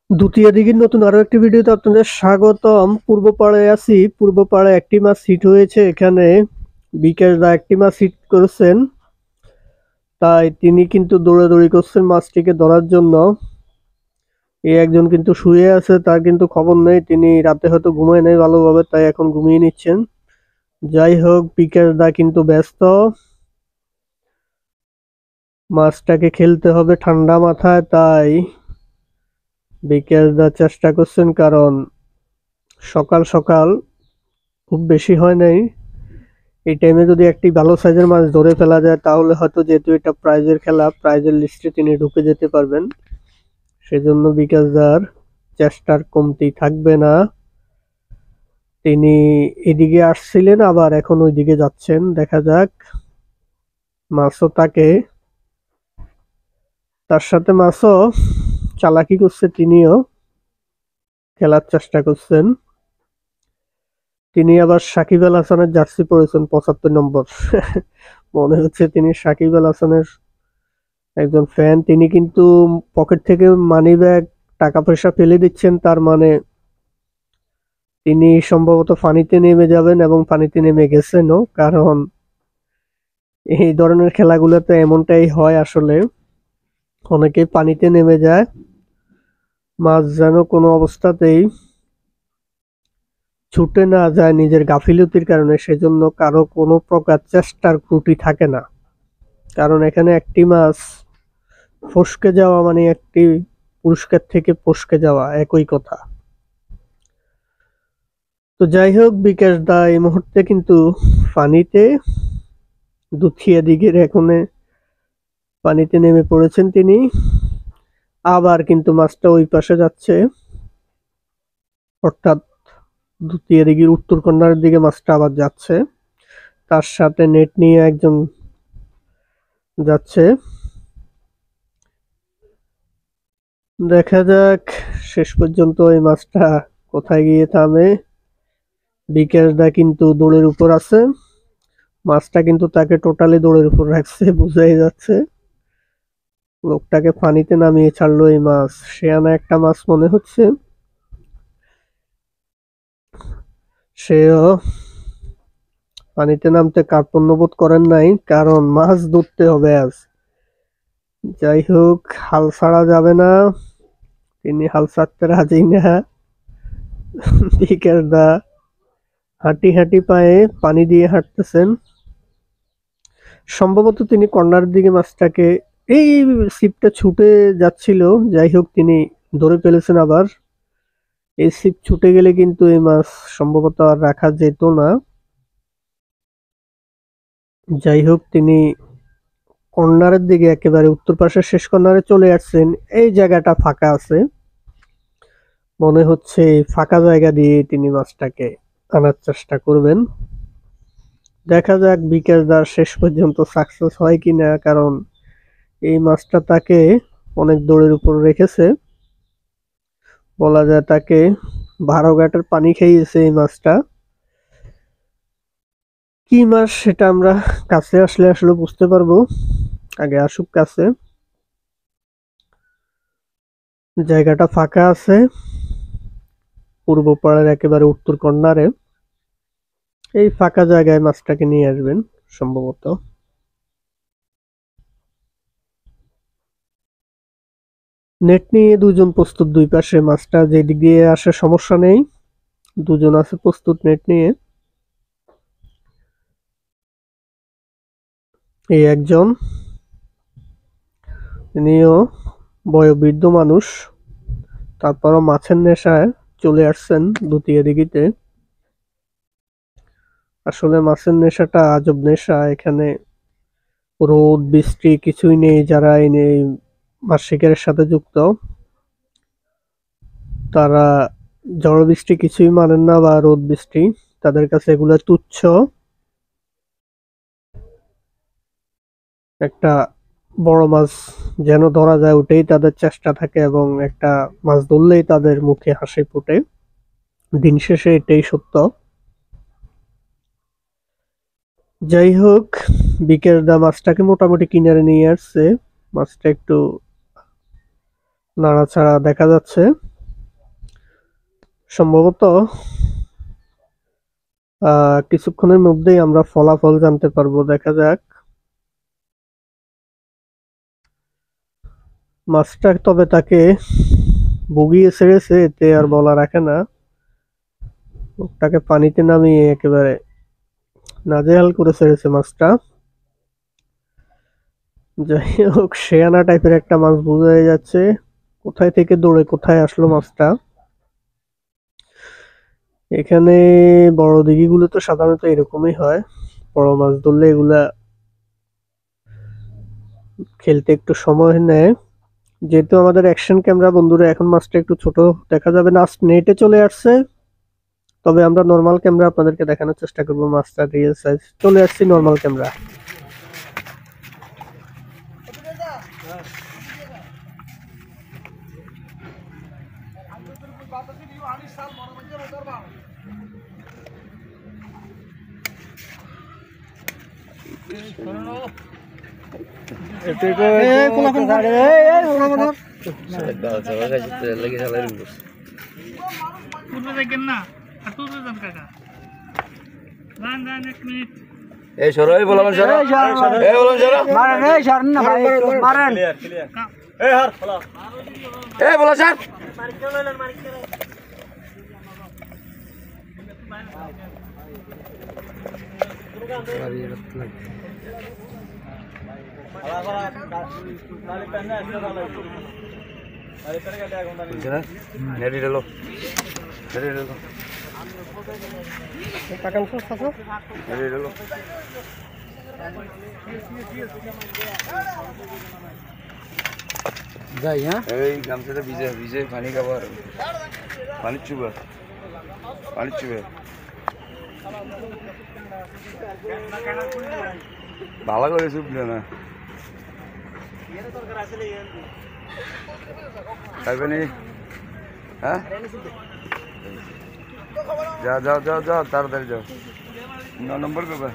দুতিয়া দিঘির নতুন আরো একটি ভিডিওতে আপনাদের স্বাগতম। পূর্ব পাড়ে আছি। পূর্ব পাড়ে একটি মাছ হিট হয়েছে। এখানে বিকাশ দা একটি মাছ হিট করেছেন, তাই তিনি কিন্তু দৌড়াদৌড়ি করছেন মাছটিকে ধরার জন্য। এই একজন কিন্তু শুয়ে আছে, তার কিন্তু খবর নেই, তিনি রাতে হয়তো ঘুমায় নাই ভালোভাবে, তাই এখন ঘুমিয়ে নিচ্ছেন। যাই হোক, বিকাশ দা কিন্তু ব্যস্ত। মাছটাকে খেলতে হবে ঠান্ডা মাথায়, তাই বিকাশ দা চেষ্টা করছেন, কারণ সকাল সকাল খুব বেশি হয় নাই। এই টাইমে যদি একটি ভালো সাইজের মাছ ধরে ফেলা যায়, তাহলে হয়তো, যেহেতু এটা প্রাইজের খেলা, প্রাইজের লিস্টে তিনি ঢুকে যেতে পারবেন। সেজন্য বিকাশদার চেষ্টার কমতি থাকবে না। তিনি এদিকে আসছিলেন, আবার এখন ওইদিকে যাচ্ছেন। দেখা যাক। মাছও তার সাথে মাছও চালাকি করছে, তিনিও খেলার চেষ্টা করছেন। তিনি আবার সাকিব আল হাসানের জার্সি পরেছেন ৭৫ নম্বর। মনে হচ্ছে তিনি সাকিব আল হাসানের একজন ফ্যান। তিনি কিন্তু পকেট থেকে মানি ব্যাগ, টাকা পয়সা ফেলে দিচ্ছেন, তার মানে তিনি সম্ভবত পানিতে নেমে যাবেন, এবং পানিতে নেমে গেছেনও। কারণ এই ধরনের খেলাগুলোতে এমনটাই হয় আসলে, অনেকেই পানিতে নেমে যায়। মাছ যেন কোনো অবস্থাতেই ছুটে না যায় নিজের গাফিলতির কারণে, সেজন্য কারো কোনো প্রকার চেষ্টার ত্রুটি থাকে না। কারণ এখানে একটি মাছ ফসকে যাওয়া মানে একটি পুরস্কার থেকে ফসকে যাওয়া, একই কথা। তো যাই হোক, বিকাশ দা এই মুহূর্তে কিন্তু পানিতে, দুথিয়া দিঘির এখানে পানিতে নেমে পড়েছেন তিনি। আবার কিন্তু মাছটা ওই পাশে যাচ্ছে, অর্থাৎ দুথিয়া দিঘির উত্তর কর্নারের দিকে মাছটা আবার যাচ্ছে। তার সাথে নেট নিয়ে একজন যাচ্ছে। দেখা যাক শেষ পর্যন্ত এই মাছটা কোথায় গিয়ে থামে। বিকাশ দা কিন্তু দৌড়ের উপর আছে। মাছটা কিন্তু তাকে টোটালি দৌড়ের উপর রাখছে, বোঝাই যাচ্ছে। লোকটাকে পানিতে নামিয়ে ছাড়লো এই মাছ। শেয়ানা একটা মাছ মনে হচ্ছে। সেও পানিতে নামতে কার্পণ্যবোধ করেন নাই, কারণ মাছ ধরতে হবে আজ। যাই হোক, হাল ছাড়া যাবে না, তিনি হাল ছাড়তে রাজি না। বিকাশ দা হাঁটি হাঁটি পায়ে পানি দিয়ে হাঁটতেছেন। সম্ভবত তিনি কর্নারের দিকে মাছটাকে, এই ছিপটা ছুটে যাচ্ছিল। যাই হোক, তিনি ধরে ফেলেছেন আবার। এই ছিপ ছুটে গেলে কিন্তু এই মাছ সম্ভবত আর রাখা যেত না। যাই হোক, তিনি কর্নারের দিকে, একেবারে উত্তর পাশের শেষ কর্নারে চলে আসছেন। এই জায়গাটা ফাঁকা আছে, মনে হচ্ছে এই ফাঁকা জায়গা দিয়ে তিনি মাছটাকে আনার চেষ্টা করবেন। দেখা যাক বিকাশ দাস শেষ পর্যন্ত সাকসেস হয় কিনা, কারণ এই মাছটা তাকে অনেক দৌড়ের উপর রেখেছে। বলা যায় তাকে ১২ ঘাটের পানি খাইয়েছে এই মাছটা। কি মাছ সেটা আমরা কাছে আসলে আসলে বুঝতে পারবো। আগে আসুক কাছে। জায়গাটা ফাঁকা আছে, পূর্ব পাড়ের একেবারে উত্তর কর্নারে। এই ফাঁকা জায়গায় মাছটাকে নিয়ে আসবেন সম্ভবত। নেট নিয়ে দুজন প্রস্তুত, দুই পাশে মাছটা যেদিক দিয়ে আসে সমস্যা নেই, দুজন আছে প্রস্তুত নেট নিয়ে। এই একজন, তিনিও বয়োবৃদ্ধ মানুষ, তারপরও মাছের নেশায় চলে আসছেন দুতিয়া দিঘিতে। আসলে মাছের নেশাটা আজব নেশা। এখানে রোদ বৃষ্টি কিছুই নেই। যারা এই মাছ শিকারের সাথে যুক্ত, তারা ঝড় বৃষ্টি কিছুই মানেন না, বা রোদ বৃষ্টি, তাদের কাছে এগুলো তুচ্ছ। একটা বড় মাছ যেন ধরা যায়, ওটাই তাদের চেষ্টা থাকে, এবং একটা মাছ ধরলেই তাদের মুখে হাসি ফোটে। দিন শেষে এটাই সত্য। যাই হোক, বিকেল দা মাছটাকে মোটামুটি কিনারে নিয়ে আসছে। মাছটা একটু নাড়াচাড়া দেখা যাচ্ছে। সম্ভবত কিছুক্ষণের মধ্যেই আমরা ফলাফল জানতে পারবো, দেখা যাক। মাছটা তবে তাকে বগিয়ে ছেড়েছে, এতে আর বলা রাখে না। ওটাকে পানিতে নামিয়ে একেবারে নাজেহাল করে ছেড়েছে মাছটা। যাই হোক, শেয়ানা টাইপের একটা মাছ বোঝা যাচ্ছে। কোথায় থেকে দৌড়ে কোথায় আসলো মাছটা। এখানে বড় দিঘিগুলো তো সাধারণত এরকমই হয়, বড় মাছ ধরলে এগুলা খেলতে একটু সময় নেয়। যেহেতু আমাদের অ্যাকশন ক্যামেরা বন্ধুরা, এখন মাছটা একটু ছোট দেখা যাবে না, নেটে চলে আসছে। তবে আমরা নর্মাল ক্যামেরা আপনাদেরকে দেখানোর চেষ্টা করবো। মাছটা রিয়েল সাইজ চলে আসছে নর্মাল ক্যামেরা। এই সরো, এই বলবেন সরো, এই বলবেন সরো, মারেন, এই সরন না ভাই, মারেন, এই হার ফলা, এই বলা স্যার, নেড়ি ঢেলো, নেড়ি ঢেলো, নেড়ি ঢেলো। যাই, হ্যাঁ, এই গামছাটা ভিজে ভিজে পানি খাবার, পানি চুবা, পানি চুবে, ভালো করে চুপলে না খাইবেনি, হ্যাঁ, যাও যাও যাও যাও, তাড়াতাড়ি যাও, 9 নম্বর পেপার।